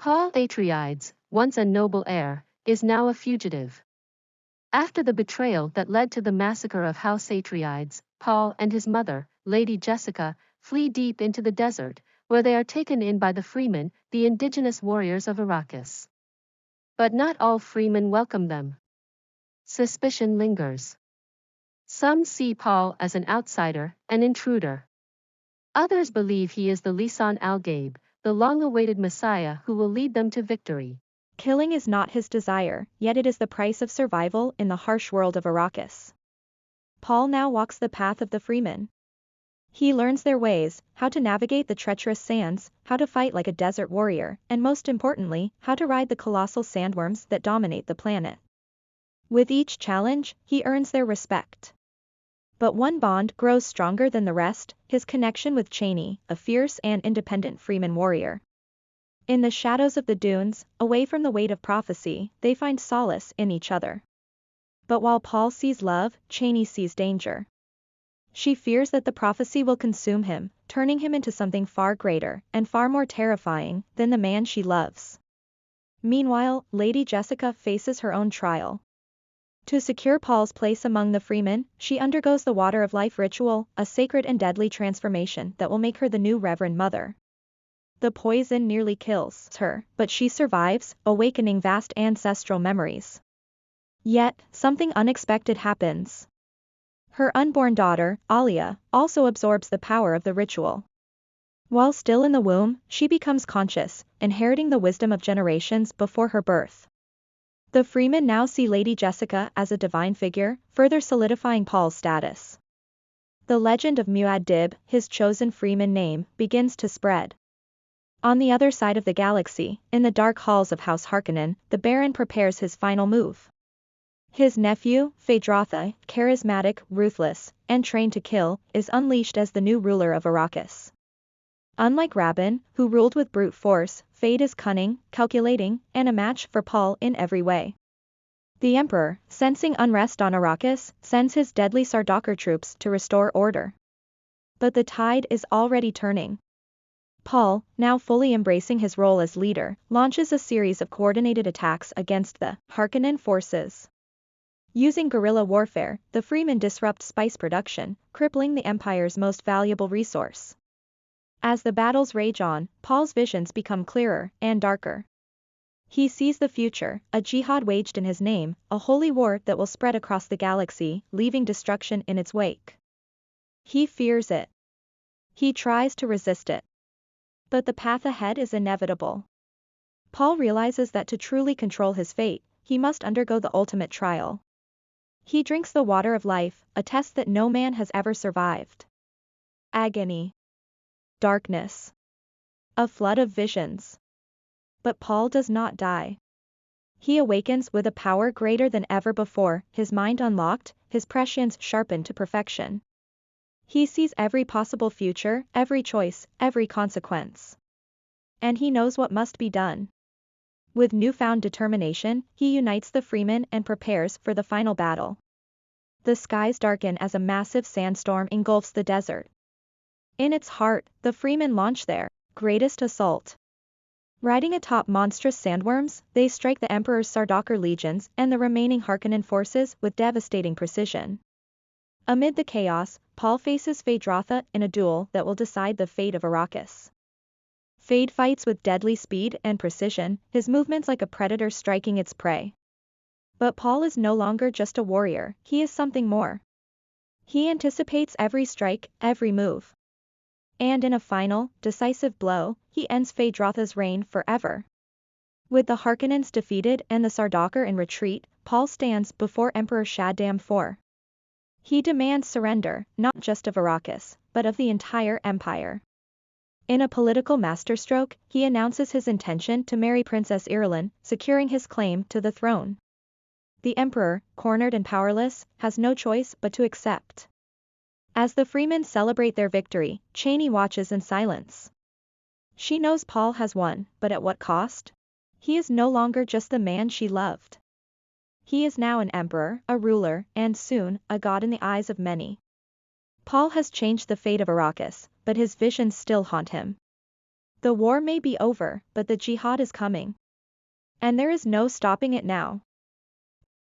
Paul Atreides, once a noble heir, is now a fugitive. After the betrayal that led to the massacre of House Atreides, Paul and his mother, Lady Jessica, flee deep into the desert, where they are taken in by the Fremen, the indigenous warriors of Arrakis. But not all Fremen welcome them. Suspicion lingers. Some see Paul as an outsider, an intruder. Others believe he is the Lisan al-Gaib, the long-awaited Messiah who will lead them to victory. Killing is not his desire, yet it is the price of survival in the harsh world of Arrakis. Paul now walks the path of the Fremen. He learns their ways, how to navigate the treacherous sands, how to fight like a desert warrior, and most importantly, how to ride the colossal sandworms that dominate the planet. With each challenge, he earns their respect. But one bond grows stronger than the rest, his connection with Chani, a fierce and independent Fremen warrior. In the shadows of the dunes, away from the weight of prophecy, they find solace in each other. But while Paul sees love, Chani sees danger. She fears that the prophecy will consume him, turning him into something far greater and far more terrifying than the man she loves. Meanwhile, Lady Jessica faces her own trial. To secure Paul's place among the Fremen, she undergoes the Water of Life ritual, a sacred and deadly transformation that will make her the new Reverend Mother. The poison nearly kills her, but she survives, awakening vast ancestral memories. Yet, something unexpected happens. Her unborn daughter, Alia, also absorbs the power of the ritual. While still in the womb, she becomes conscious, inheriting the wisdom of generations before her birth. The Fremen now see Lady Jessica as a divine figure, further solidifying Paul's status. The legend of Muad'Dib, his chosen Fremen name, begins to spread. On the other side of the galaxy, in the dark halls of House Harkonnen, the Baron prepares his final move. His nephew, Feyd-Rautha, charismatic, ruthless, and trained to kill, is unleashed as the new ruler of Arrakis. Unlike Rabban, who ruled with brute force, Feyd is cunning, calculating, and a match for Paul in every way. The Emperor, sensing unrest on Arrakis, sends his deadly Sardaukar troops to restore order. But the tide is already turning. Paul, now fully embracing his role as leader, launches a series of coordinated attacks against the Harkonnen forces. Using guerrilla warfare, the Fremen disrupt spice production, crippling the Empire's most valuable resource. As the battles rage on, Paul's visions become clearer and darker. He sees the future, a jihad waged in his name, a holy war that will spread across the galaxy, leaving destruction in its wake. He fears it. He tries to resist it. But the path ahead is inevitable. Paul realizes that to truly control his fate, he must undergo the ultimate trial. He drinks the water of life, a test that no man has ever survived. Agony. Darkness. A flood of visions. But Paul does not die. He awakens with a power greater than ever before, his mind unlocked, his prescience sharpened to perfection. He sees every possible future, every choice, every consequence. And he knows what must be done. With newfound determination, he unites the Fremen and prepares for the final battle. The skies darken as a massive sandstorm engulfs the desert. In its heart, the Fremen launch their greatest assault. Riding atop monstrous sandworms, they strike the Emperor's Sardaukar legions and the remaining Harkonnen forces with devastating precision. Amid the chaos, Paul faces Feyd-Rautha in a duel that will decide the fate of Arrakis. Feyd fights with deadly speed and precision, his movements like a predator striking its prey. But Paul is no longer just a warrior, he is something more. He anticipates every strike, every move. And in a final, decisive blow, he ends Feyd-Rautha's reign forever. With the Harkonnens defeated and the Sardaukar in retreat, Paul stands before Emperor Shaddam IV. He demands surrender, not just of Arrakis, but of the entire empire. In a political masterstroke, he announces his intention to marry Princess Irulan, securing his claim to the throne. The Emperor, cornered and powerless, has no choice but to accept. As the Fremen celebrate their victory, Chani watches in silence. She knows Paul has won, but at what cost? He is no longer just the man she loved. He is now an emperor, a ruler, and soon, a god in the eyes of many. Paul has changed the fate of Arrakis, but his visions still haunt him. The war may be over, but the jihad is coming. And there is no stopping it now.